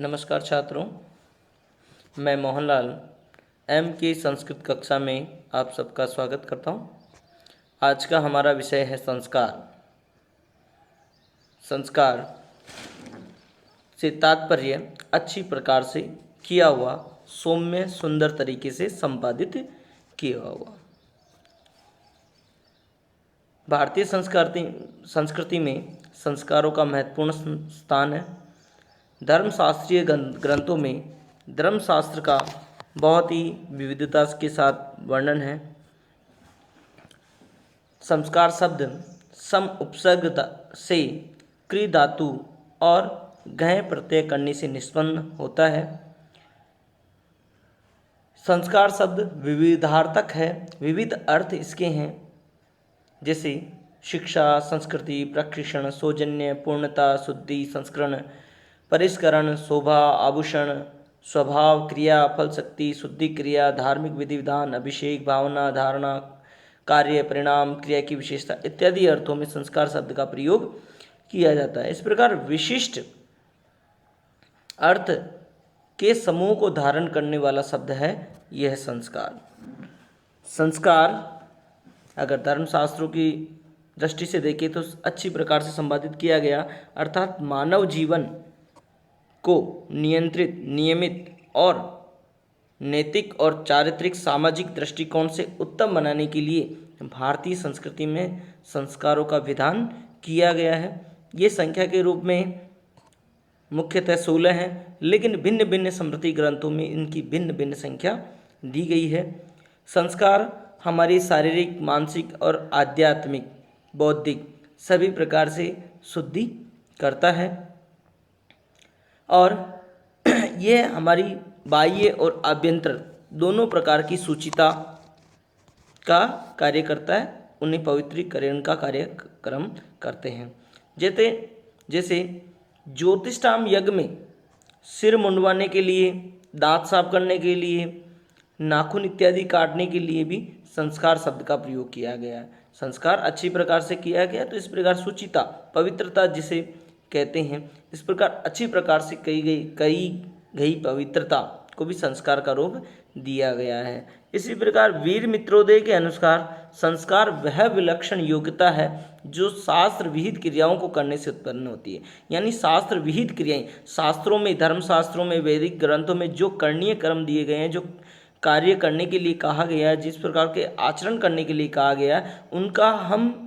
नमस्कार छात्रों, मैं मोहनलाल एम के संस्कृत कक्षा में आप सबका स्वागत करता हूँ। आज का हमारा विषय है संस्कार। संस्कार से तात्पर्य अच्छी प्रकार से किया हुआ, सौम्य सुंदर तरीके से संपादित किया हुआ। भारतीय संस्कृति में संस्कारों का महत्वपूर्ण स्थान है। धर्मशास्त्रीय ग्रंथों में धर्मशास्त्र का बहुत ही विविधता के साथ वर्णन है। संस्कार शब्द सम उपसर्ग से क्रि धातु और गह प्रत्यय करने से निष्पन्न होता है। संस्कार शब्द विविधार्थक है, विविध अर्थ इसके हैं, जैसे शिक्षा, संस्कृति, प्रशिक्षण, सौजन्य, पूर्णता, शुद्धि, संस्करण, परिष्करण, शोभा, आभूषण, स्वभाव, क्रिया, फल शक्ति, शुद्धि क्रिया, धार्मिक विधि विधान, अभिषेक, भावना, धारणा, कार्य, परिणाम, क्रिया की विशेषता इत्यादि अर्थों में संस्कार शब्द का प्रयोग किया जाता है। इस प्रकार विशिष्ट अर्थ के समूह को धारण करने वाला शब्द है यह संस्कार। संस्कार अगर धर्मशास्त्रों की दृष्टि से देखें तो अच्छी प्रकार से संपादित किया गया, अर्थात मानव जीवन को नियंत्रित, नियमित और नैतिक और चारित्रिक सामाजिक दृष्टिकोण से उत्तम बनाने के लिए भारतीय संस्कृति में संस्कारों का विधान किया गया है। ये संख्या के रूप में मुख्यतः 16 हैं, लेकिन भिन्न भिन्न स्मृति ग्रंथों में इनकी भिन्न भिन्न संख्या दी गई है। संस्कार हमारी शारीरिक, मानसिक और आध्यात्मिक, बौद्धिक सभी प्रकार से शुद्धि करता है और यह हमारी बाह्य और आभ्यंतर दोनों प्रकार की शुचिता का कार्य करता है, उन्हें पवित्रीकरण का कार्यक्रम करते हैं। जैसे ज्योतिष्ठाम यज्ञ में सिर मुंडवाने के लिए, दांत साफ करने के लिए, नाखून इत्यादि काटने के लिए भी संस्कार शब्द का प्रयोग किया गया है। संस्कार अच्छी प्रकार से किया गया, तो इस प्रकार शुचिता, पवित्रता जिसे कहते हैं, इस प्रकार अच्छी प्रकार से कई गई पवित्रता को भी संस्कार का रूप दिया गया है। इसी प्रकार वीर मित्रोदय के अनुसार संस्कार वह विलक्षण योग्यता है जो शास्त्र विहित क्रियाओं को करने से उत्पन्न होती है। यानी शास्त्र विहित क्रियाएं, शास्त्रों में, धर्मशास्त्रों में, वैदिक ग्रंथों में जो करणीय कर्म दिए गए हैं, जो कार्य करने के लिए कहा गया है, जिस प्रकार के आचरण करने के लिए कहा गया है, उनका हम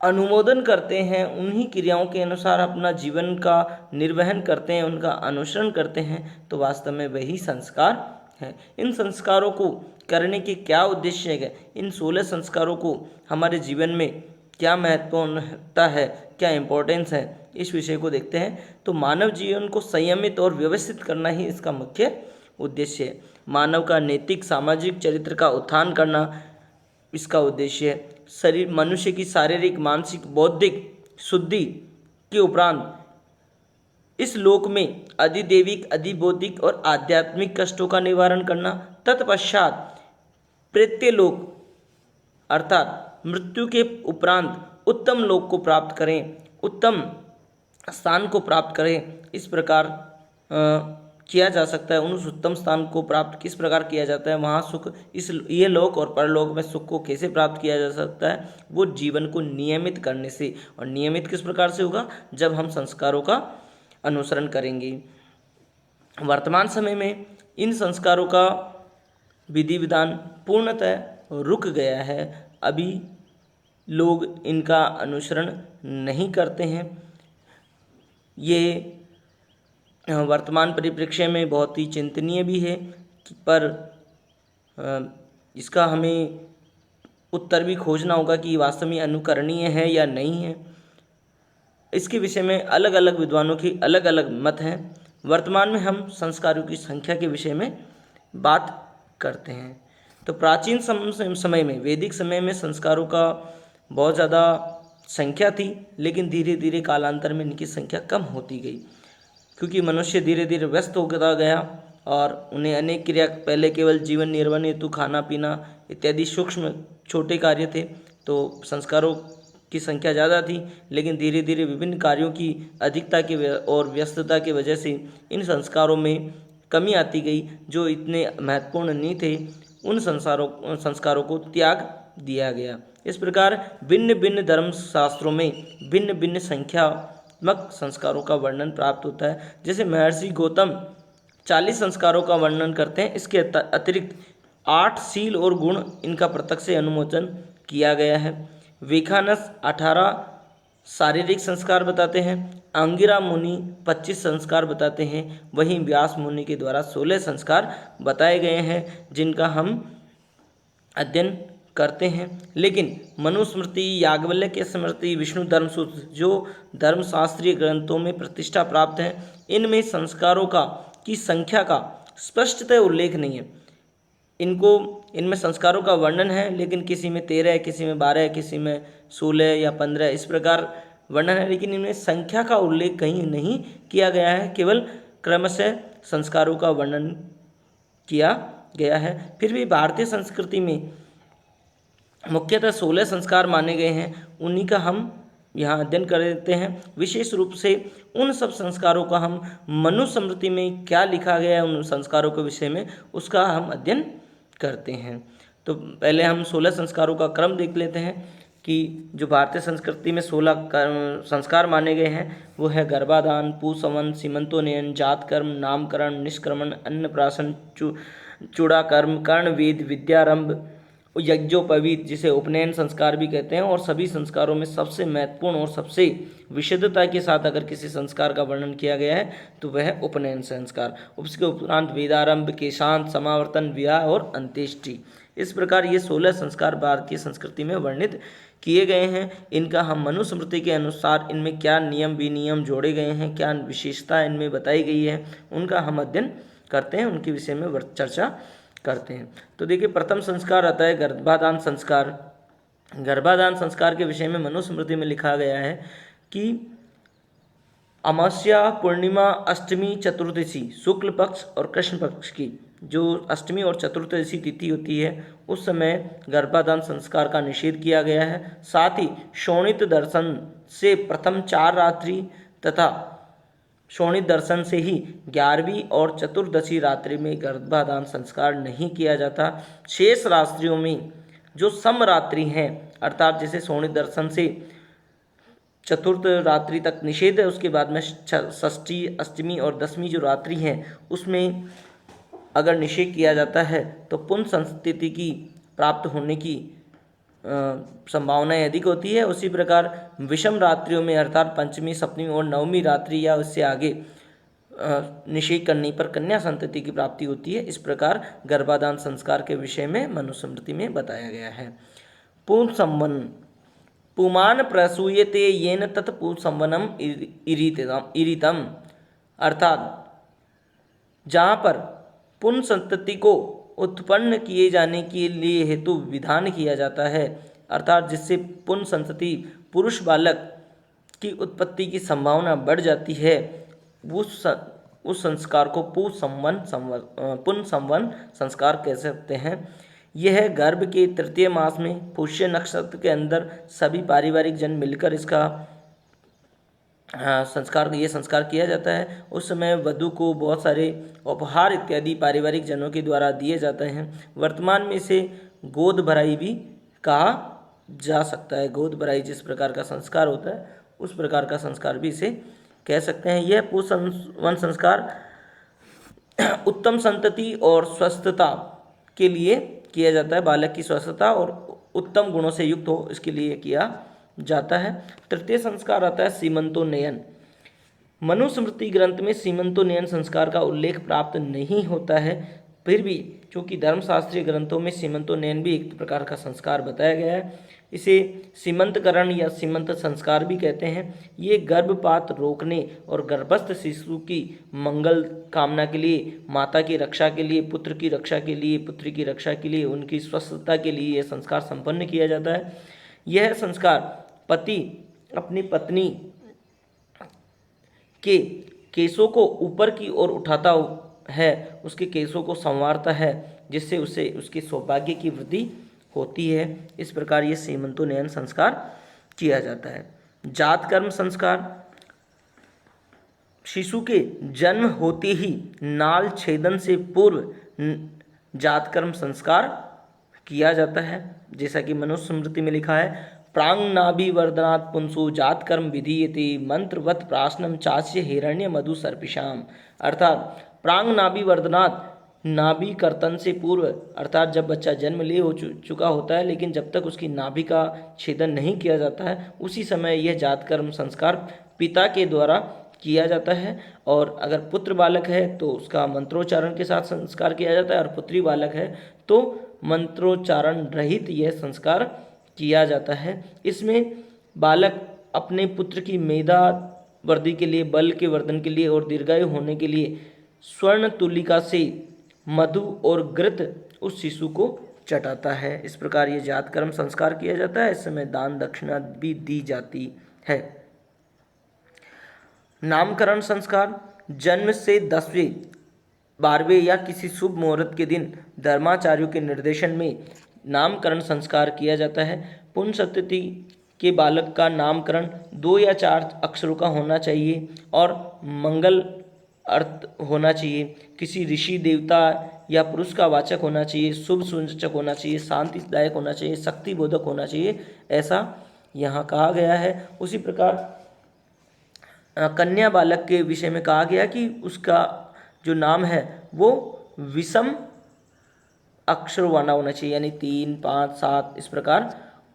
अनुमोदन करते हैं, उन्हीं क्रियाओं के अनुसार अपना जीवन का निर्वहन करते हैं, उनका अनुसरण करते हैं, तो वास्तव में वही संस्कार है। इन संस्कारों को करने के क्या उद्देश्य है, इन 16 संस्कारों को हमारे जीवन में क्या महत्वपूर्णता है, क्या इम्पोर्टेंस है, इस विषय को देखते हैं। तो मानव जीवन को संयमित और व्यवस्थित करना ही इसका मुख्य उद्देश्य है। मानव का नैतिक, सामाजिक चरित्र का उत्थान करना इसका उद्देश्य है। मनुष्य की शारीरिक, मानसिक, बौद्धिक शुद्धि के उपरांत इस लोक में अधिदैविक, अधिबौद्धिक और आध्यात्मिक कष्टों का निवारण करना, तत्पश्चात प्रेत्यलोक अर्थात मृत्यु के उपरांत उत्तम लोक को प्राप्त करें, उत्तम स्थान को प्राप्त करें। इस प्रकार किया जा सकता है। उन उत्तम स्थान को प्राप्त किस प्रकार किया जाता है, वहाँ सुख, ये लोक और परलोक में सुख को कैसे प्राप्त किया जा सकता है, वो जीवन को नियमित करने से। और नियमित किस प्रकार से होगा, जब हम संस्कारों का अनुसरण करेंगे। वर्तमान समय में इन संस्कारों का विधि विधान पूर्णतः रुक गया है। अभी लोग इनका अनुसरण नहीं करते हैं। ये वर्तमान परिप्रेक्ष्य में बहुत ही चिंतनीय भी है, पर इसका हमें उत्तर भी खोजना होगा कि वास्तव में अनुकरणीय है या नहीं है। इसके विषय में अलग अलग विद्वानों की अलग अलग मत हैं। वर्तमान में हम संस्कारों की संख्या के विषय में बात करते हैं। तो प्राचीन समय में, वैदिक समय में संस्कारों का बहुत ज़्यादा संख्या थी, लेकिन धीरे धीरे कालांतर में इनकी संख्या कम होती गई, क्योंकि मनुष्य धीरे धीरे व्यस्त होता गया और उन्हें अनेक क्रिया, पहले केवल जीवन निर्वाह हेतु खाना पीना इत्यादि सूक्ष्म छोटे कार्य थे, तो संस्कारों की संख्या ज़्यादा थी, लेकिन धीरे धीरे विभिन्न कार्यों की अधिकता की और व्यस्तता की वजह से इन संस्कारों में कमी आती गई। जो इतने महत्वपूर्ण नहीं थे उन संस्कारों को त्याग दिया गया। इस प्रकार भिन्न भिन्न धर्मशास्त्रों में भिन्न भिन्न संख्यात्मक संस्कारों का वर्णन प्राप्त होता है। जैसे महर्षि गौतम 40 संस्कारों का वर्णन करते हैं। इसके अतिरिक्त 8 शील और गुण इनका प्रत्यक्ष से अनुमोचन किया गया है। विखानस 18 शारीरिक संस्कार बताते हैं। अंगिरा मुनि 25 संस्कार बताते हैं। वहीं व्यास मुनि के द्वारा 16 संस्कार बताए गए हैं जिनका हम अध्ययन करते हैं। लेकिन मनुस्मृति, याज्ञवल्क्य स्मृति, विष्णु धर्मसूत्र जो धर्मशास्त्रीय ग्रंथों में प्रतिष्ठा प्राप्त है, इनमें संस्कारों की संख्या का स्पष्टतः उल्लेख नहीं है। इनमें संस्कारों का वर्णन है, लेकिन किसी में 13, किसी में 12, किसी में 16 या 15 इस प्रकार वर्णन है, लेकिन इनमें संख्या का उल्लेख कहीं नहीं किया गया है। केवल क्रमशः संस्कारों का वर्णन किया गया है। फिर भी भारतीय संस्कृति में मुख्यतः 16 संस्कार माने गए हैं। उन्हीं का हम यहाँ अध्ययन कर लेते हैं। विशेष रूप से उन सब संस्कारों का हम मनुस्मृति में क्या लिखा गया है उन संस्कारों के विषय में, उसका हम अध्ययन करते हैं। तो पहले हम 16 संस्कारों का क्रम देख लेते हैं कि जो भारतीय संस्कृति में 16 संस्कार माने गए हैं वो है गर्भाधान, पुंसवन, सीमंतोन्नयन, जात कर्म, नामकरण, निष्क्रमण, अन्नप्राशन, चूड़ाकर्म, कर्णवेद, विद्यारंभ, यज्ञोपवीत जिसे उपनयन संस्कार भी कहते हैं। और सभी संस्कारों में सबसे महत्वपूर्ण और सबसे विशुद्धता के साथ अगर किसी संस्कार का वर्णन किया गया है तो वह उपनयन संस्कार। उसके उपरांत वेदारंभ, केशांत, समावर्तन, विवाह और अंत्येष्टि। इस प्रकार ये 16 संस्कार भारतीय संस्कृति में वर्णित किए गए हैं। इनका हम मनुस्मृति के अनुसार इनमें क्या नियम विनियम जोड़े गए हैं, क्या विशेषता इनमें बताई गई है, उनका हम अध्ययन करते हैं, उनके विषय में चर्चा करते हैं। तो देखिए प्रथम संस्कार आता है गर्भाधान संस्कार। गर्भाधान संस्कार के विषय में मनुस्मृति में लिखा गया है कि अमावस्या, पूर्णिमा, अष्टमी, चतुर्दशी, शुक्ल पक्ष और कृष्ण पक्ष की जो अष्टमी और चतुर्दशी तिथि होती है उस समय गर्भाधान संस्कार का निषेध किया गया है। साथ ही शोणित दर्शन से प्रथम 4 रात्रि तथा शोणित दर्शन से ही 11वीं और चतुर्दशी रात्रि में गर्भाधान संस्कार नहीं किया जाता। शेष रात्रियों में जो समरात्रि हैं अर्थात जैसे शोणित दर्शन से चतुर्थ रात्रि तक निषेध है, उसके बाद में षष्ठी, अष्टमी और दसवीं जो रात्रि हैं उसमें अगर निषेध किया जाता है तो पुनः संस्थिति की प्राप्त होने की संभावनाएं अधिक होती है। उसी प्रकार विषम रात्रियों में अर्थात पंचमी, सप्तमी और नवमी रात्रि या उससे आगे निषेध करने पर कन्या संतति की प्राप्ति होती है। इस प्रकार गर्भाधान संस्कार के विषय में मनुस्मृति में बताया गया है। पुंसवन पुमान प्रसूयते येन तत् पुंसवनम इरितम अर्थात जहाँ पर पुनः संतति को उत्पन्न किए जाने के लिए हेतु विधान किया जाता है अर्थात जिससे पुनः संतति पुरुष बालक की उत्पत्ति की संभावना बढ़ जाती है, उस संस्कार को पुंसवन संस्कार कह सकते हैं। यह गर्भ के तृतीय मास में पुष्य नक्षत्र के अंदर सभी पारिवारिक जन मिलकर इसका संस्कार किया जाता है। उस समय वधू को बहुत सारे उपहार इत्यादि पारिवारिक जनों के द्वारा दिए जाते हैं। वर्तमान में इसे गोद भराई भी कहा जा सकता है। गोद भराई जिस प्रकार का संस्कार होता है उस प्रकार का संस्कार भी इसे कह सकते हैं। यह पुंसवन संस्कार उत्तम संतति और स्वस्थता के लिए किया जाता है। बालक की स्वस्थता और उत्तम गुणों से युक्त हो इसके लिए किया जाता है। तृतीय संस्कार आता है सीमंतोन्नयन। मनुस्मृति ग्रंथ में सीमंतोन्नयन संस्कार का उल्लेख प्राप्त नहीं होता है, फिर भी चूँकि धर्मशास्त्रीय ग्रंथों में सीमंतोन्नयन भी एक प्रकार का संस्कार बताया गया है। इसे सीमंतकरण या सीमंत संस्कार भी कहते हैं। ये गर्भपात रोकने और गर्भस्थ शिशु की मंगल कामना के लिए, माता की रक्षा के लिए, पुत्र की रक्षा के लिए, पुत्री की रक्षा के लिए, उनकी स्वस्थता के लिए यह संस्कार संपन्न किया जाता है। यह संस्कार पति अपनी पत्नी के केसों को ऊपर की ओर उठाता है, उसके केसों को संवारता है, जिससे उसके सौभाग्य की वृद्धि होती है। इस प्रकार ये सीमंतोन्नयन संस्कार किया जाता है। जात कर्म संस्कार, शिशु के जन्म होते ही नाल छेदन से पूर्व जात कर्म संस्कार किया जाता है। जैसा कि मनुस्मृति में लिखा है, प्रांग नाभि वर्धनात् पुंसो जात कर्म विधीयते मंत्रवत प्राशनम चास्य हिरण्य मधु सर्पिशाम। अर्थात प्रांग नाभि वर्धनात्, नाभि कर्तन से पूर्व, अर्थात जब बच्चा जन्म ले हो चुका होता है लेकिन जब तक उसकी नाभि का छेदन नहीं किया जाता है, उसी समय यह जात कर्म संस्कार पिता के द्वारा किया जाता है। और अगर पुत्र बालक है तो उसका मंत्रोच्चारण के साथ संस्कार किया जाता है, और पुत्री बालक है तो मंत्रोच्चारण रहित यह संस्कार किया जाता है। इसमें बालक अपने पुत्र की मेधा वृद्धि के लिए, बल के वर्धन के लिए और दीर्घायु होने के लिए स्वर्ण तुलिका से मधु और घृत उस शिशु को चटाता है। इस प्रकार ये जात कर्म संस्कार किया जाता है। इस समय दान दक्षिणा भी दी जाती है। नामकरण संस्कार, जन्म से 10वें 12वें या किसी शुभ मुहूर्त के दिन धर्माचार्यों के निर्देशन में नामकरण संस्कार किया जाता है। पुण्यतिथि के बालक का नामकरण 2 या 4 अक्षरों का होना चाहिए और मंगल अर्थ होना चाहिए, किसी ऋषि देवता या पुरुष का वाचक होना चाहिए, शुभ सूचक होना चाहिए, शांतिदायक होना चाहिए, शक्ति बोधक होना चाहिए, ऐसा यहाँ कहा गया है। उसी प्रकार कन्या बालक के विषय में कहा गया कि उसका जो नाम है वो विषम अक्षर वाला होना चाहिए, यानी 3, 5, 7 इस प्रकार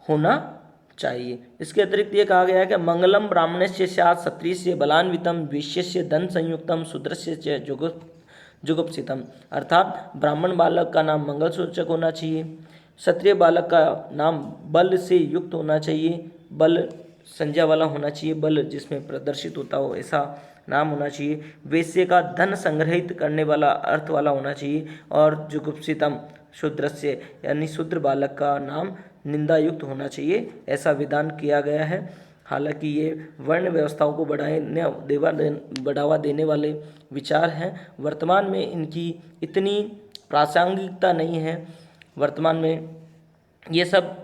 होना चाहिए। इसके अतिरिक्त ये कहा गया है कि मंगलम ब्राह्मणस्य स्यात् क्षत्रियस्य बलान्वितम वैश्यस्य धन संयुक्तम शूद्रस्य च जुगुप्सितम। अर्थात ब्राह्मण बालक का नाम मंगल सूचक होना चाहिए, क्षत्रिय बालक का नाम बल से युक्त होना चाहिए, बल संज्ञा वाला होना चाहिए, बल जिसमें प्रदर्शित होता हो ऐसा नाम होना चाहिए, वैश्य का धन संग्रहित करने वाला अर्थ वाला होना चाहिए, और जुगुप्सितम शूद्रस्य यानी शूद्र बालक का नाम निंदा युक्त होना चाहिए, ऐसा विधान किया गया है। हालांकि ये वर्ण व्यवस्थाओं को बढ़ावा देने वाले विचार हैं। वर्तमान में इनकी इतनी प्रासंगिकता नहीं है। वर्तमान में ये सब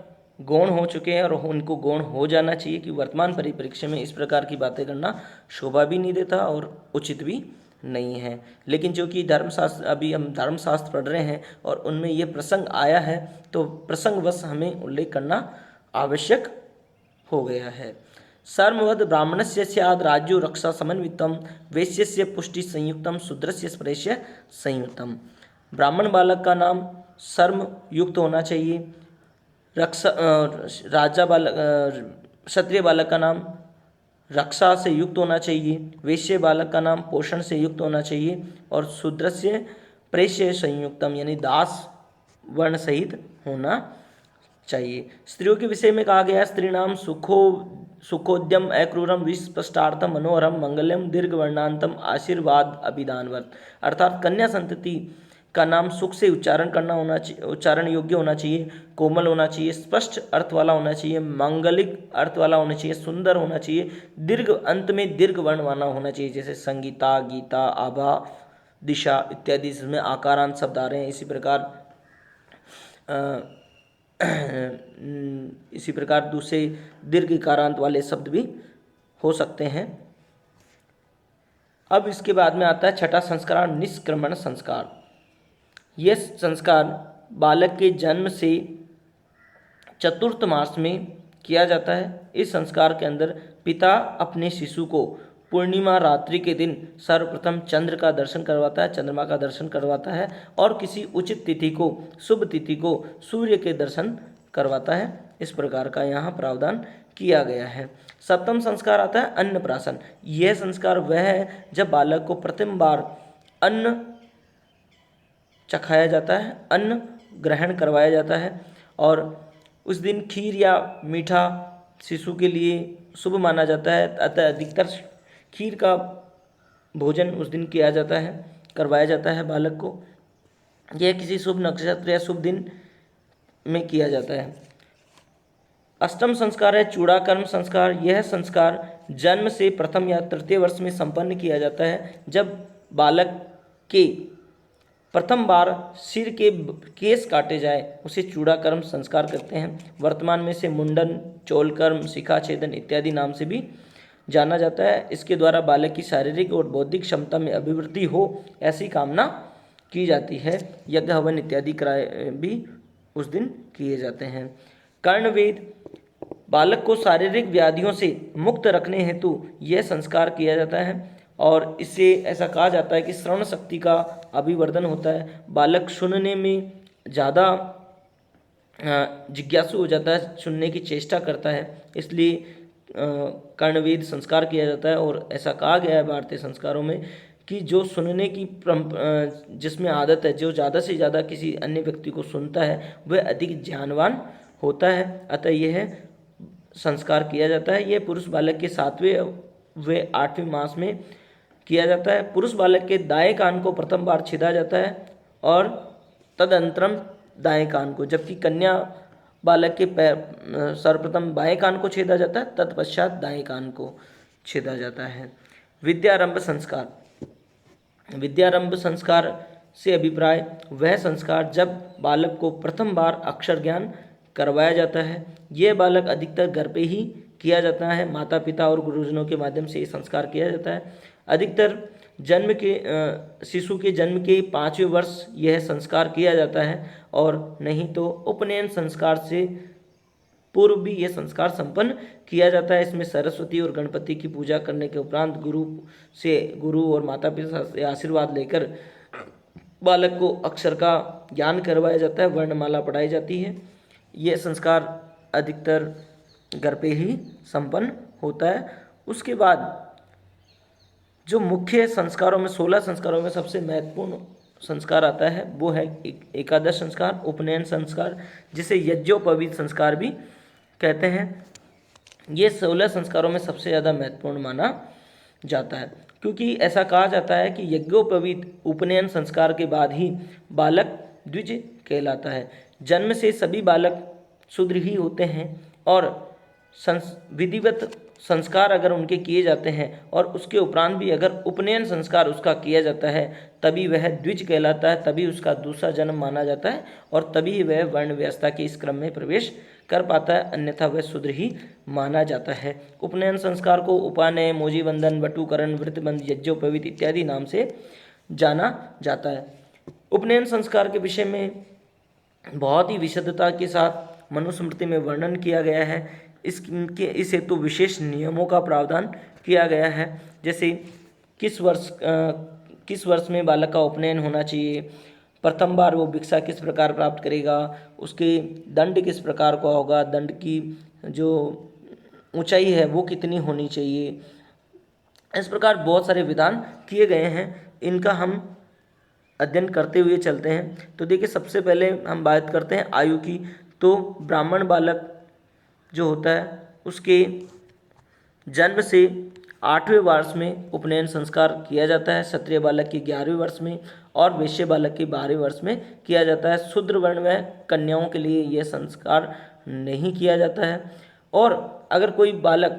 गौण हो चुके हैं और उनको गौण हो जाना चाहिए कि वर्तमान परिप्रेक्ष्य में इस प्रकार की बातें करना शोभा भी नहीं देता और उचित भी नहीं है। लेकिन जो कि धर्मशास्त्र, अभी हम धर्मशास्त्र पढ़ रहे हैं और उनमें ये प्रसंग आया है तो प्रसंगवश हमें उल्लेख करना आवश्यक हो गया है। सर्ववद ब्राह्मणस्य स्याद् राज्यो रक्षा समन्वितम वैश्यस्य पुष्टि संयुक्तम शूद्रस्य स्परेश्य संयुक्तम। ब्राह्मण बालक का नाम सर्म युक्त होना चाहिए, राजा बालक क्षत्रिय बालक का नाम रक्षा से युक्त होना चाहिए, वैश्य बालक का नाम पोषण से युक्त होना चाहिए, और शूद्रस्य प्रेष्य संयुक्तम यानी दास वर्ण सहित होना चाहिए। स्त्रियों के विषय में कहा गया, स्त्री नाम सुखोद्यम अक्रूरम विस्पष्टार्थम मनोहरम मंगलम दीर्घ वर्णांतम आशीर्वाद अभिदानवत। अर्थात कन्या संतति का नाम सुख से उच्चारण योग्य होना चाहिए, कोमल होना चाहिए, स्पष्ट अर्थ वाला होना चाहिए, मांगलिक अर्थ वाला होना चाहिए, सुंदर होना चाहिए, दीर्घ अंत में दीर्घ वर्ण वाला होना चाहिए, जैसे संगीता, गीता, आभा, दिशा इत्यादि इसमें आकारांत शब्द आ रहे हैं। इसी प्रकार दूसरे दीर्घ इकारांत वाले शब्द भी हो सकते हैं। अब इसके बाद में आता है छठा संस्कार, निष्क्रमण संस्कार। यह संस्कार बालक के जन्म से चतुर्थ मास में किया जाता है। इस संस्कार के अंदर पिता अपने शिशु को पूर्णिमा रात्रि के दिन सर्वप्रथम चंद्र का दर्शन करवाता है, चंद्रमा का दर्शन करवाता है, और किसी उचित तिथि को, शुभ तिथि को सूर्य के दर्शन करवाता है। इस प्रकार का यहाँ प्रावधान किया गया है। सप्तम संस्कार आता है अन्नप्राशन। यह संस्कार वह है जब बालक को प्रथम बार अन्न चखाया जाता है, अन्न ग्रहण करवाया जाता है, और उस दिन खीर या मीठा शिशु के लिए शुभ माना जाता है। अतः अधिकतर खीर का भोजन उस दिन किया जाता है, करवाया जाता है बालक को। यह किसी शुभ नक्षत्र या शुभ दिन में किया जाता है। अष्टम संस्कार है चूड़ाकर्म संस्कार। यह संस्कार जन्म से प्रथम या तृतीय वर्ष में संपन्न किया जाता है, जब बालक के प्रथम बार सिर के केस काटे जाए उसे चूड़ाकर्म संस्कार करते हैं। वर्तमान में से मुंडन, चोलकर्म, शिखा छेदन इत्यादि नाम से भी जाना जाता है। इसके द्वारा बालक की शारीरिक और बौद्धिक क्षमता में अभिवृद्धि हो ऐसी कामना की जाती है। यज्ञ हवन इत्यादि कराए भी उस दिन किए जाते हैं। कर्णवेद, बालक को शारीरिक व्याधियों से मुक्त रखने हेतु यह संस्कार किया जाता है और इससे ऐसा कहा जाता है कि श्रवण शक्ति का अभिवर्धन होता है। बालक सुनने में ज़्यादा जिज्ञासु हो जाता है, सुनने की चेष्टा करता है, इसलिए कर्णवेद संस्कार किया जाता है। और ऐसा कहा गया है भारतीय संस्कारों में कि जो सुनने की जिसमें आदत है, जो ज़्यादा से ज़्यादा किसी अन्य व्यक्ति को सुनता है वह अधिक ज्ञानवान होता है। अतः यह संस्कार किया जाता है। यह पुरुष बालक के 7वें व 8वें मास में किया जाता है। पुरुष बालक के दाएं कान को प्रथम बार छेदा जाता है और तदनंतरम दाएं कान को, जबकि कन्या बालक के सर्वप्रथम बाएं कान को छेदा जाता है, तत्पश्चात दाएं कान को छेदा जाता है। विद्यारंभ संस्कार, विद्यारंभ संस्कार से अभिप्राय वह संस्कार जब बालक को प्रथम बार अक्षर ज्ञान करवाया जाता है। यह बालक अधिकतर घर पे ही किया जाता है। माता पिता और गुरुजनों के माध्यम से ये संस्कार किया जाता है। अधिकतर शिशु के जन्म के 5वें वर्ष यह संस्कार किया जाता है और नहीं तो उपनयन संस्कार से पूर्व भी यह संस्कार संपन्न किया जाता है। इसमें सरस्वती और गणपति की पूजा करने के उपरांत गुरु और माता पिता से आशीर्वाद लेकर बालक को अक्षर का ज्ञान करवाया जाता है, वर्णमाला पढ़ाई जाती है। यह संस्कार अधिकतर घर पे ही संपन्न होता है। उसके बाद जो मुख्य संस्कारों में 16 संस्कारों में सबसे महत्वपूर्ण संस्कार आता है वो है एकादश संस्कार, उपनयन संस्कार, जिसे यज्ञोपवीत संस्कार भी कहते हैं। ये 16 संस्कारों में सबसे ज़्यादा महत्वपूर्ण माना जाता है, क्योंकि ऐसा कहा जाता है कि यज्ञोपवीत उपनयन संस्कार के बाद ही बालक द्विज कहलाता है। जन्म से सभी बालक शूद्र ही होते हैं और विधिवत संस्कार अगर उनके किए जाते हैं और उसके उपरांत भी अगर उपनयन संस्कार उसका किया जाता है तभी वह द्विज कहलाता है, तभी उसका दूसरा जन्म माना जाता है और तभी वह वर्ण व्यवस्था के इस क्रम में प्रवेश कर पाता है, अन्यथा वह शूद्र ही माना जाता है। उपनयन संस्कार को उपानय, मोजीबंधन, बटुकरण, वृत्तबंध, यज्ञोपवीत इत्यादि नाम से जाना जाता है। उपनयन संस्कार के विषय में बहुत ही विशदता के साथ मनुस्मृति में वर्णन किया गया है। इस हेतु विशेष नियमों का प्रावधान किया गया है, जैसे किस वर्ष में बालक का उपनयन होना चाहिए, प्रथम बार वो भिक्षा किस प्रकार प्राप्त करेगा, उसके दंड किस प्रकार का होगा, दंड की जो ऊंचाई है वो कितनी होनी चाहिए। इस प्रकार बहुत सारे विधान किए गए हैं, इनका हम अध्ययन करते हुए चलते हैं। तो देखिए, सबसे पहले हम बात करते हैं आयु की। तो ब्राह्मण बालक जो होता है उसके जन्म से 8वें वर्ष में उपनयन संस्कार किया जाता है, क्षत्रिय बालक के 11वें वर्ष में और वैश्य बालक के 12वें वर्ष में किया जाता है। शूद्र वर्ण में कन्याओं के लिए यह संस्कार नहीं किया जाता है। और अगर कोई बालक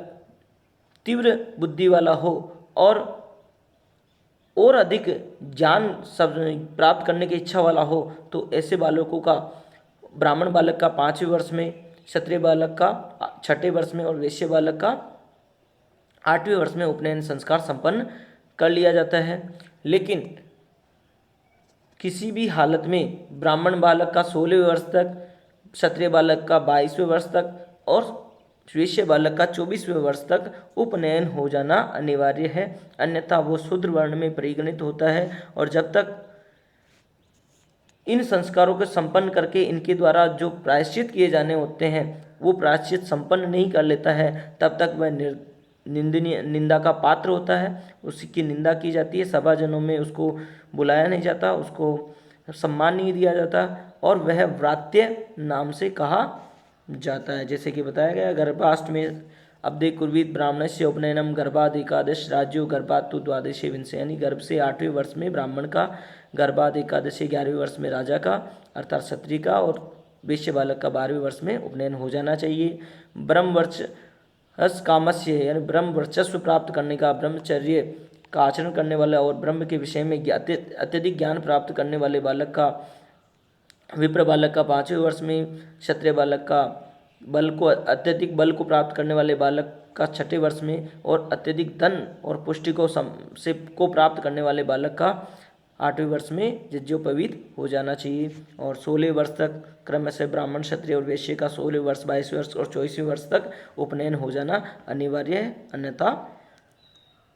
तीव्र बुद्धि वाला हो और अधिक ज्ञान प्राप्त करने की इच्छा वाला हो तो ऐसे बालकों का ब्राह्मण बालक का 5वें वर्ष में, क्षत्रिय बालक का 6ठे वर्ष में और वैश्य बालक का 8वें वर्ष में उपनयन संस्कार संपन्न कर लिया जाता है। लेकिन किसी भी हालत में ब्राह्मण बालक का 16वें वर्ष तक, क्षत्रिय बालक का 22वें वर्ष तक और वैश्य बालक का 24वें वर्ष तक उपनयन हो जाना अनिवार्य है, अन्यथा वो शूद्र वर्ण में परिगणित होता है। और जब तक इन संस्कारों को संपन्न करके इनके द्वारा जो प्रायश्चित किए जाने होते हैं वो प्रायश्चित संपन्न नहीं कर लेता है, तब तक वह निंदा का पात्र होता है, उसकी निंदा की जाती है, सभाजनों में उसको बुलाया नहीं जाता, उसको सम्मान नहीं दिया जाता और वह व्रात्य नाम से कहा जाता है। जैसे कि बताया गया, गर्भाष्टमी अब्दे कुर्वीत ब्राह्मणस्य उपनयनम गर्भाद एकादश राज्यो गर्भात तु द्वादशे विंशे, यानी गर्भ से 8वें वर्ष में ब्राह्मण का, गर्भाद एकादशी 11वें वर्ष में राजा का अर्थात क्षत्रिय का और वैश्य बालक का 12वें वर्ष में उपनयन हो जाना चाहिए। ब्रह्मवर्चस कामस्य यानी ब्रह्म वर्चस्व प्राप्त करने का, ब्रह्मचर्य का आचरण करने वाला और ब्रह्म के विषय में अत्यधिक ज्ञान प्राप्त करने वाले बालक का, विप्र बालक का 5वें वर्ष में, क्षत्रिय बालक का अत्यधिक बल को प्राप्त करने वाले बालक का 6ठे वर्ष में, और अत्यधिक धन और पुष्टि को प्राप्त करने वाले बालक का 8वें वर्ष में यज्ञोपवीत हो जाना चाहिए। और 16 वर्ष तक क्रमशः ब्राह्मण, क्षत्रिय और वैश्य का 16वें वर्ष, 22वें वर्ष और 24वें वर्ष तक उपनयन हो जाना अनिवार्य है, अन्यथा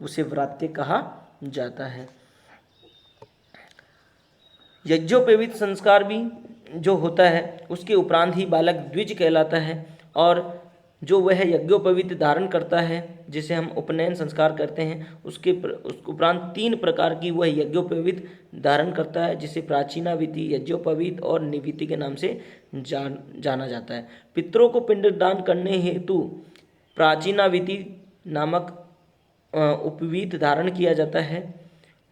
उसे व्रात्य कहा जाता है। यज्ञोपवीत संस्कार भी जो होता है उसके उपरांत ही बालक द्विज कहलाता है, और जो वह यज्ञोपवीत धारण करता है जिसे हम उपनयन संस्कार करते हैं उसके उपरांत 3 प्रकार की वह यज्ञोपवीत धारण करता है, जिसे प्राचीनाविधि, यज्ञोपवीत और निविति के नाम से जाना जाता है। पितरों को पिंडदान करने हेतु प्राचीनाविधि नामक उपवीत धारण किया जाता है,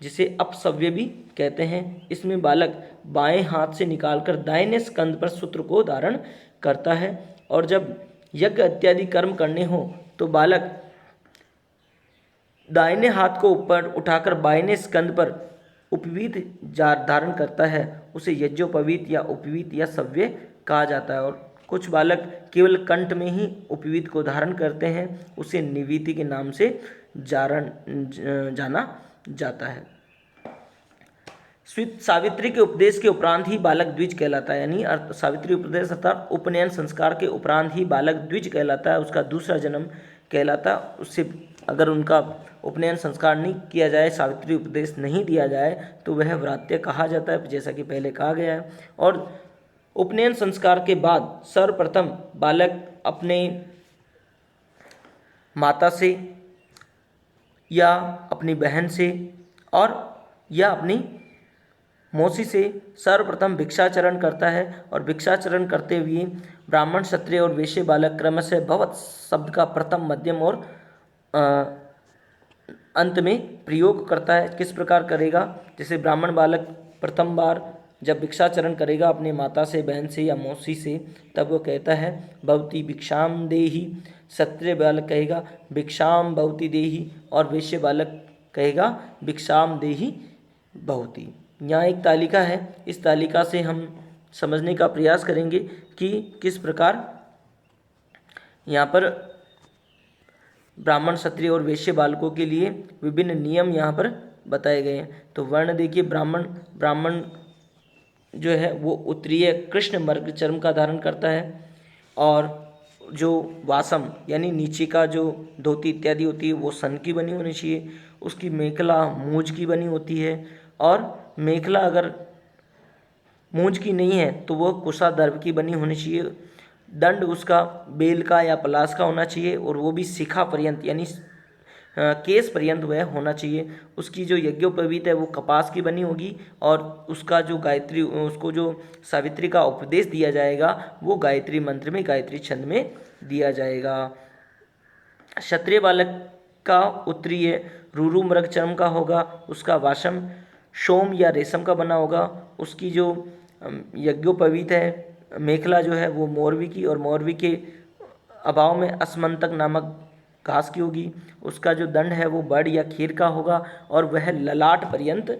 जिसे अपसव्य भी कहते हैं। इसमें बालक बाएं हाथ से निकालकर दाहिने स्कंद पर सूत्र को धारण करता है, और जब यज्ञ इत्यादि कर्म करने हो तो बालक दाहिने हाथ को ऊपर उठाकर बाहिने स्कंद पर उपवीत धारण करता है, उसे यज्ञोपवीत या उपवीत या सव्य कहा जाता है। और कुछ बालक केवल कंठ में ही उपवीत को धारण करते हैं, उसे निवीति के नाम से जाना जाता है। सावित्री के उपदेश के उपरांत ही बालक द्विज कहलाता है, यानी सावित्री उपदेश अर्थात उपनयन संस्कार के उपरांत ही बालक द्विज कहलाता है, उसका दूसरा जन्म कहलाता है। उससे अगर उनका उपनयन संस्कार नहीं किया जाए, सावित्री उपदेश नहीं दिया जाए, तो वह व्रात्य कहा जाता है, जैसा कि पहले कहा गया है। और उपनयन संस्कार के बाद सर्वप्रथम बालक अपने माता से या अपनी बहन से और या अपनी मौसी से सर्वप्रथम भिक्षाचरण करता है, और भिक्षाचरण करते हुए ब्राह्मण, क्षत्रिय और वैश्य बालक क्रमशः भवत शब्द का प्रथम, मध्यम और अंत में प्रयोग करता है। किस प्रकार करेगा? जैसे ब्राह्मण बालक प्रथम बार जब भिक्षाचरण करेगा अपने माता से, बहन से या मौसी से, तब वो कहता है भवती भिक्षाम देहि। क्षत्रिय बालक कहेगा भिक्षाम भवती देहि, और वैश्य बालक कहेगा भिक्षाम देहि भवती। यहाँ एक तालिका है, इस तालिका से हम समझने का प्रयास करेंगे कि किस प्रकार यहाँ पर ब्राह्मण, क्षत्रिय और वैश्य बालकों के लिए विभिन्न नियम यहाँ पर बताए गए हैं। तो वर्ण देखिए, ब्राह्मण जो है वो उत्तरीय कृष्ण मर्ग चर्म का धारण करता है, और जो वासम यानी नीचे का जो धोती इत्यादि होती है वो सन की बनी होनी चाहिए। उसकी मेखला मूंज की बनी होती है, और मेखला अगर मूंज की नहीं है तो वो कुशा दर्भ की बनी होनी चाहिए। दंड उसका बेल का या पलास का होना चाहिए, और वो भी शिखा पर्यंत यानी केस पर्यंत वह होना चाहिए। उसकी जो यज्ञोपवीत है वो कपास की बनी होगी, और उसका जो उसको जो सावित्री का उपदेश दिया जाएगा वो गायत्री मंत्र में, गायत्री छंद में दिया जाएगा। क्षत्रिय बालक का उत्तरीय रूरू मृग चर्म का होगा, उसका वाशम सोम या रेशम का बना होगा। उसकी जो यज्ञोपवीत है मेखला जो है वो मोरवी की, और मोरवी के अभाव में असमंतक नामक घास की होगी। उसका जो दंड है वो बड़ या खीर का होगा, और वह ललाट पर्यंत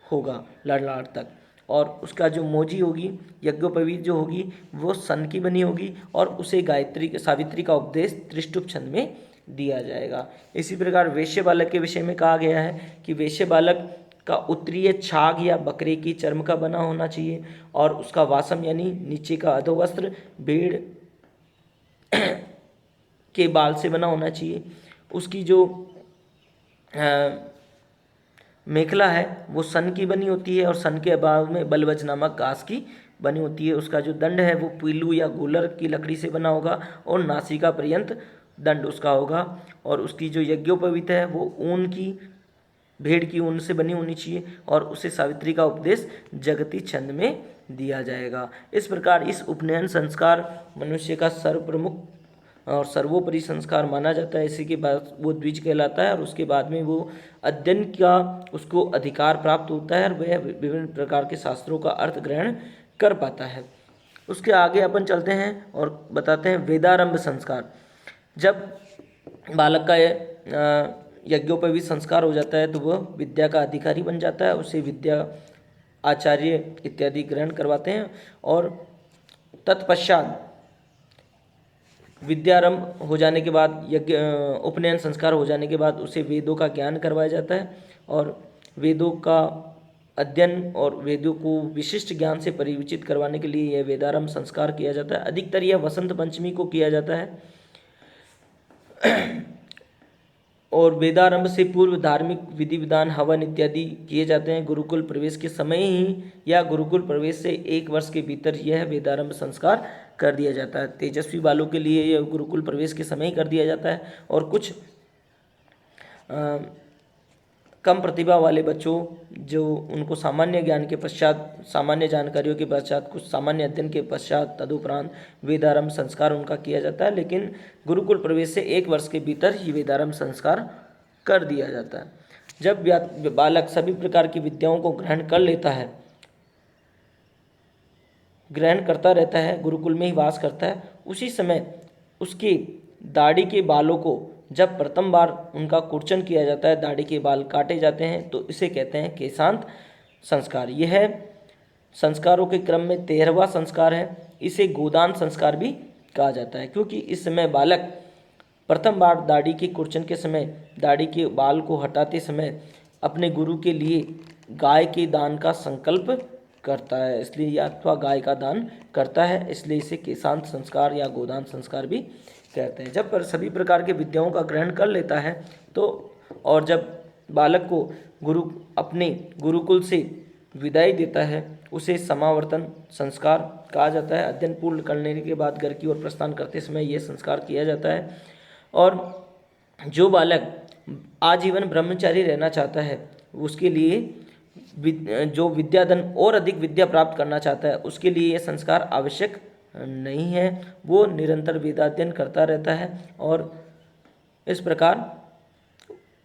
होगा, ललाट तक। और उसका जो मोजी होगी, यज्ञोपवीत जो होगी, वो सन की बनी होगी, और उसे सावित्री का उपदेश त्रिष्टुप छंद में दिया जाएगा। इसी प्रकार वैश्य बालक के विषय में कहा गया है कि वैश्य बालक का उत्तरीय छाग या बकरे की चर्म का बना होना चाहिए, और उसका वासम यानी नीचे का अधोवस्त्र भेड़ के बाल से बना होना चाहिए। उसकी जो मेखला है वो सन की बनी होती है, और सन के अभाव में बलवज नामक घास की बनी होती है। उसका जो दंड है वो पीलू या गूलर की लकड़ी से बना होगा, और नासिका पर्यंत दंड उसका होगा। और उसकी जो यज्ञोपवीत है वो ऊन की, भेड़ की ऊन से बनी होनी चाहिए, और उसे सावित्री का उपदेश जगती छंद में दिया जाएगा। इस प्रकार इस उपनयन संस्कार मनुष्य का सर्वप्रमुख और सर्वोपरि संस्कार माना जाता है। इसी के बाद वो द्विज कहलाता है, और उसके बाद में वो अध्ययन का उसको अधिकार प्राप्त होता है, और वह विभिन्न प्रकार के शास्त्रों का अर्थ ग्रहण कर पाता है। उसके आगे अपन चलते हैं और बताते हैं वेदारंभ संस्कार। जब बालक का यज्ञोपवीत संस्कार हो जाता है तो वह विद्या का अधिकारी बन जाता है, उसे विद्या आचार्य इत्यादि ग्रहण करवाते हैं। और तत्पश्चात विद्यारंभ हो जाने के बाद यज्ञ उपनयन संस्कार हो जाने के बाद उसे वेदों का ज्ञान करवाया जाता है और वेदों का अध्ययन और वेदों को विशिष्ट ज्ञान से परिचित करवाने के लिए यह वेदारंभ संस्कार किया जाता है। अधिकतर यह वसंत पंचमी को किया जाता है और वेदारंभ से पूर्व धार्मिक विधि विधान हवन इत्यादि किए जाते हैं। गुरुकुल प्रवेश के समय ही या गुरुकुल प्रवेश से 1 वर्ष के भीतर यह वेदारंभ संस्कार कर दिया जाता है। तेजस्वी बालों के लिए यह गुरुकुल प्रवेश के समय ही कर दिया जाता है और कुछ कम प्रतिभा वाले बच्चों जो उनको सामान्य ज्ञान के पश्चात, सामान्य जानकारियों के पश्चात, कुछ सामान्य अध्ययन के पश्चात तदुपरांत वेदारंभ संस्कार उनका किया जाता है। लेकिन गुरुकुल प्रवेश से 1 वर्ष के भीतर ही वेदारंभ संस्कार कर दिया जाता है। जब बालक सभी प्रकार की विद्याओं को ग्रहण कर लेता है, ग्रहण करता रहता है, गुरुकुल में ही वास करता है, उसी समय उसकी दाढ़ी के बालों को जब प्रथम बार उनका कुर्चन किया जाता है, दाढ़ी के बाल काटे जाते हैं, तो इसे कहते हैं केशांत संस्कार। यह संस्कारों के क्रम में 13वां संस्कार है। इसे गोदान संस्कार भी कहा जाता है क्योंकि इस समय बालक प्रथम बार दाढ़ी के कुर्चन के समय दाढ़ी के बाल को हटाते समय अपने गुरु के लिए गाय के दान का संकल्प करता है, इसलिए या अथवा गाय का दान करता है, इसलिए इसे केशांत संस्कार या गोदान संस्कार भी कहते हैं। जब पर सभी प्रकार के विद्याओं का ग्रहण कर लेता है तो और जब बालक को अपने गुरुकुल से विदाई देता है उसे समावर्तन संस्कार कहा जाता है। अध्ययन पूर्ण करने के बाद घर की ओर प्रस्थान करते समय यह संस्कार किया जाता है। और जो बालक आजीवन ब्रह्मचारी रहना चाहता है उसके लिए जो विद्याधन और अधिक विद्या प्राप्त करना चाहता है उसके लिए यह संस्कार आवश्यक नहीं है, वो निरंतर वेदाध्ययन करता रहता है और इस प्रकार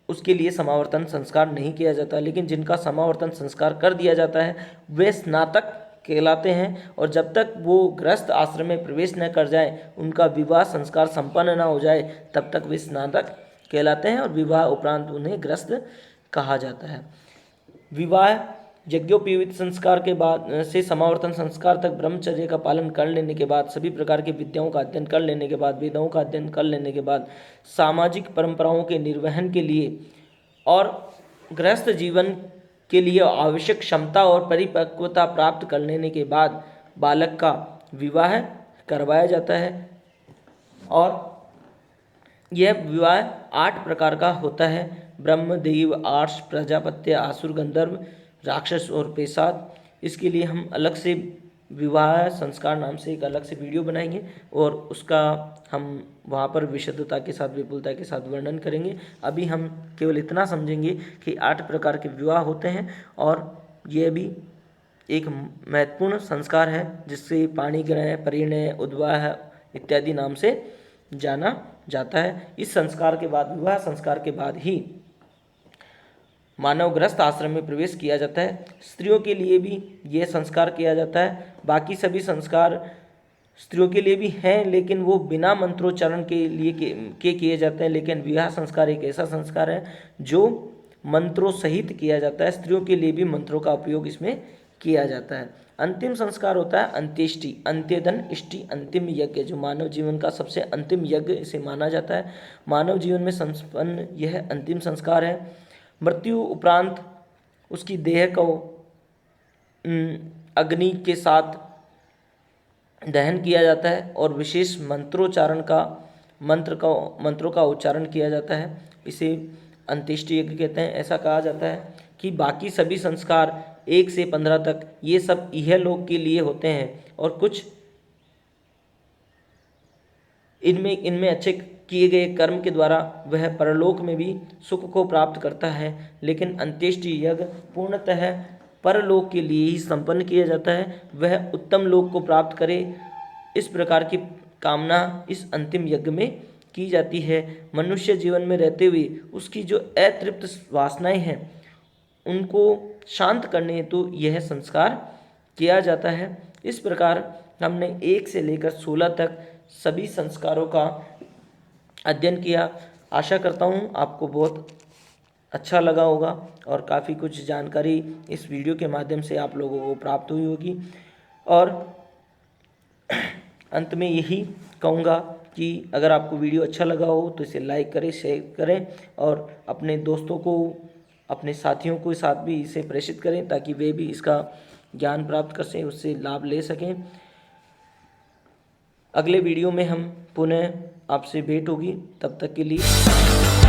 उसके लिए समावर्तन संस्कार नहीं किया जाता। लेकिन जिनका समावर्तन संस्कार कर दिया जाता है वे स्नातक कहलाते हैं और जब तक वो गृहस्थ आश्रम में प्रवेश न कर जाए, उनका विवाह संस्कार संपन्न न हो जाए, तब तक वे स्नातक कहलाते हैं और विवाह उपरांत उन्हें गृहस्थ कहा जाता है। विवाह यज्ञोपवीत संस्कार के बाद से समावर्तन संस्कार तक ब्रह्मचर्य का पालन कर लेने के बाद, सभी प्रकार की विद्याओं का अध्ययन कर लेने के बाद, वेदों का अध्ययन कर लेने के बाद, सामाजिक परंपराओं के निर्वहन के लिए और गृहस्थ जीवन के लिए आवश्यक क्षमता और परिपक्वता प्राप्त कर लेने के बाद बालक का विवाह करवाया जाता है। और यह विवाह 8 प्रकार का होता है: ब्रह्म, देव, आर्ष, प्रजापत्य, आसुर, गंधर्व, राक्षस और पेशाद। इसके लिए हम अलग से विवाह संस्कार नाम से एक अलग से वीडियो बनाएंगे और उसका हम वहाँ पर विशुद्धता के साथ, विपुलता के साथ वर्णन करेंगे। अभी हम केवल इतना समझेंगे कि 8 प्रकार के विवाह होते हैं और यह भी एक महत्वपूर्ण संस्कार है जिससे पाणिग्रहण, परिणय, उद्वाह इत्यादि नाम से जाना जाता है। इस संस्कार के बाद, विवाह संस्कार के बाद ही मानव गृहस्थ आश्रम में प्रवेश किया जाता है। स्त्रियों के लिए भी यह संस्कार किया जाता है। बाकी सभी संस्कार स्त्रियों के लिए भी हैं लेकिन वो बिना मंत्रोच्चारण के लिए किए जाते हैं। लेकिन विवाह संस्कार एक ऐसा संस्कार है जो मंत्रों सहित किया जाता है। स्त्रियों के लिए भी मंत्रों का उपयोग इसमें किया जाता है। अंतिम संस्कार होता है अंत्येष्टि, अंत्यधन इष्टि, अंतिम यज्ञ, जो मानव जीवन का सबसे अंतिम यज्ञ इसे माना जाता है। मानव जीवन में संपन्न यह अंतिम संस्कार है। मृत्यु उपरांत उसकी देह को अग्नि के साथ दहन किया जाता है और विशेष मंत्रों का उच्चारण किया जाता है। इसे अंत्येष्टि यज्ञ कहते हैं। ऐसा कहा जाता है कि बाकी सभी संस्कार 1 से 15 तक ये सब इहलोक के लिए होते हैं और कुछ इनमें अच्छे किए गए कर्म के द्वारा वह परलोक में भी सुख को प्राप्त करता है। लेकिन अंत्येष्टि यज्ञ पूर्णतः परलोक के लिए ही संपन्न किया जाता है, वह उत्तम लोक को प्राप्त करे, इस प्रकार की कामना इस अंतिम यज्ञ में की जाती है। मनुष्य जीवन में रहते हुए उसकी जो अतृप्त वासनाएं हैं उनको शांत करने हेतु यह संस्कार किया जाता है। इस प्रकार हमने 1 से लेकर 16 तक सभी संस्कारों का अध्ययन किया। आशा करता हूँ आपको बहुत अच्छा लगा होगा और काफ़ी कुछ जानकारी इस वीडियो के माध्यम से आप लोगों को प्राप्त हुई होगी। और अंत में यही कहूँगा कि अगर आपको वीडियो अच्छा लगा हो तो इसे लाइक करें, शेयर करें और अपने दोस्तों को, अपने साथियों के साथ भी इसे प्रेषित करें ताकि वे भी इसका ज्ञान प्राप्त कर सकें, उससे लाभ ले सकें। अगले वीडियो में हम पुनः आपसे भेंट होगी, तब तक के लिए।